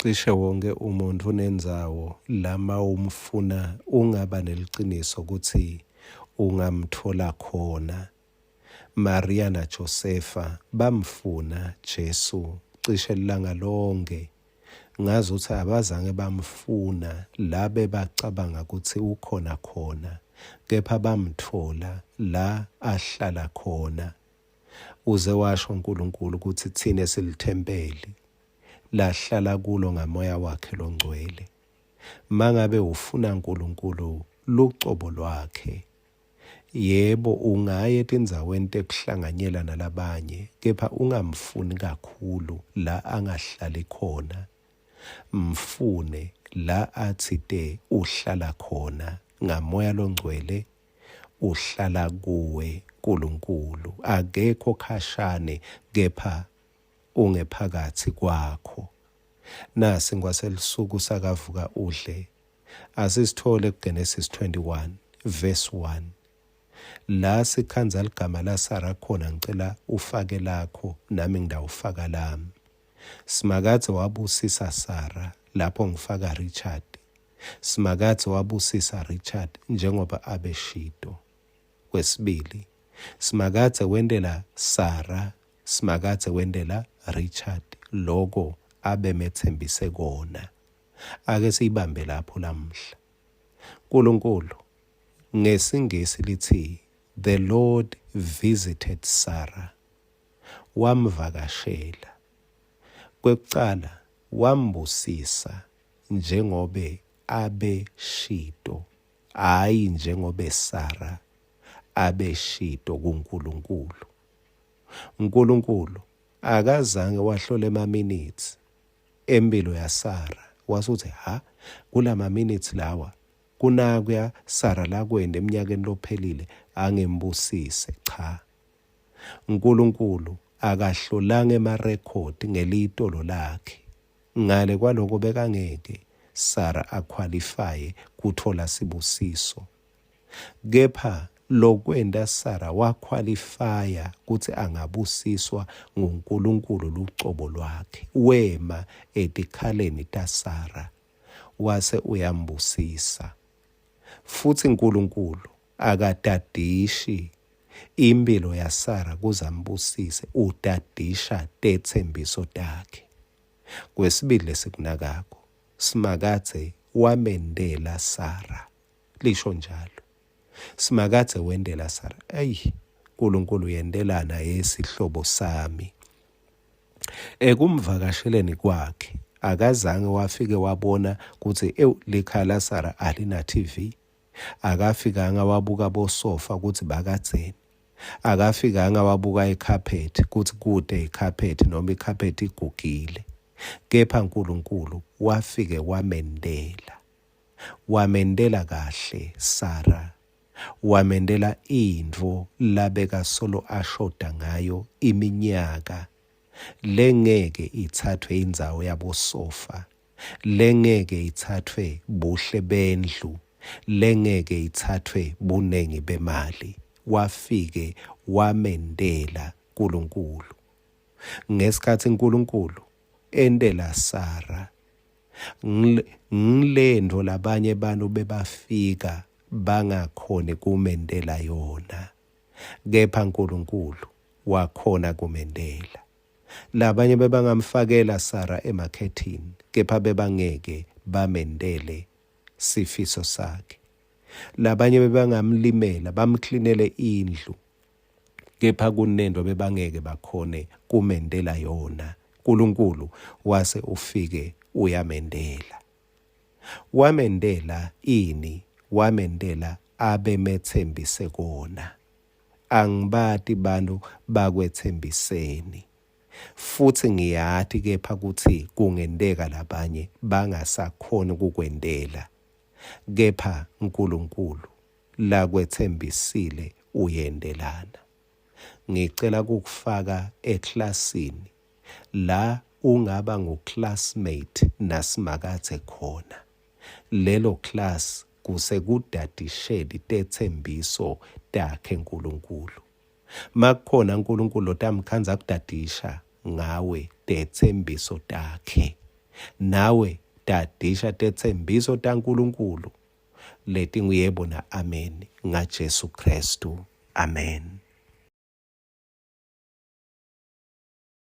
Cishe wonke umuntu unendzawo lama umfuna ungaba neliqiniso ukuthi ungamthola khona. Maria naJosefa bamfuna Jesu cishe ilanga lonke. Ngazuthi abazange bamfuna la bebacabanga ukuthi ukhona khona, kepha bamthola la ahlala khona. Uze washo uNkulunkulu ukuthi thina silithempeli lahlala kulo ngamoya wakhe longcwele. Mangabe ufuna uNkulunkulu lucobo lwakhe, yebo ungaya etindzaweni tekuhlanganyela nalabanye, kepha ungamfuni kakhulu la angahlali khona. Mfune la athi uhlala khona ngamoya longcwele, uhlala kuwe uNkulunkulu. Akekho khashane kepha ungephakathi kwakho. Nasi ngwaselisuku sakavuka udle. Asisithole kuGenesis 21 verse 1. La sikhanza ligama laSara khona ngicela ufake lakho nami ngidawufaka lami. Simakade wabusisa Sara lapho ngifaka Richard. Simakade wabusisa Richard njengoba abeshido. Kwesibili, simakade wendela Sara, simakade wendela Richard lokho abemethembise kona. Ake siyibambe lapho lamhla. uNkulunkulu ngesingisi lithi the Lord visited Sarah. Wamvakashela. Kwekucala wambusisa njengobe abeshido, hayi njengobe Sara abeshido kuNkulunkulu. uNkulunkulu akazange wahlola ema-minutes empilo yaSara wasuthi kulama minutes lawa kunakuya Sara lakwenda eminyakeni lophelile angembusise. Cha, uNkulunkulu akahlolanga emarekhodi ngelitolo lakhe. Ngale kwaloko bekangeke Sara akwalifaye kuthola sibusiso, kepha lokwenda Sara wakwalifaya ukuthi angabusiswa nguNkulunkulu lucobo lwakhe. Wema etikhaleni taSara wase uyambusisa. Futhi uNkulunkulu akadadishi impilo yaSara kuzambusise, udadisha tethembiso takhe. Kwesibili lesikunakako, simakade wamendela Sara. Lisho njalo. Simakade wendela Sara. uNkulunkulu yendelana yesihlobo sami. Kumvakasheleni kwakhe akazange wafike wabona ukuthi likhala Sara alina TV. Akafikanga wabuka bosofa ukuthi bakatheni. Akafikanga wabuka icarpet ukuthi kude icarpet noma icarpet igugile. Kepha uNkulunkulu wafike wamendela. Wamendela kahle Sara. Wamendela indvo labeka solo ashoda ngayo iminyaka. Lengeke ithathwe indzawo yabosofa. Lengeke ithathwe buhle bendlu. Lengeke ithathwe bunengi bemali. Wafike wamendela uNkulunkulu. Ngesikhathi uNkulunkulu endela Sara, ngilendo labanye abantu bebafika bangakhone kumendela yona, kepha uNkulunkulu wakhona kumendela. Labanye bebangamfakela Sara emakhethini, kepha bebangeke bamendele sifiso sakhe. Labanye bebangamlimela bamklinele indlu, kepha kunendo bebangeke bakhone kumendela yona. uNkulunkulu wase ufike uyamendela. Wamendela ini? Wamendela abemethembise kona. Angibati bantu bakwethembiseni. Futhi ngiyathi kepha ukuthi kungendeka labanye bangasakhona ukukwendela. Kepha uNkulunkulu lakwethembisile uyendelana. Ngicela ukufaka eklasini la ungaba nguclassmate nasimakade khona. Lelo class kusekudadisheli tethembiso takhe uNkulunkulu. Makukhona uNkulunkulu tamkhanza kudadisha ngawe tethembiso takhe. nawe tadisha tethembiso taNkulunkulu leti nguyebo na amen ngaJesu Kristu. Amen.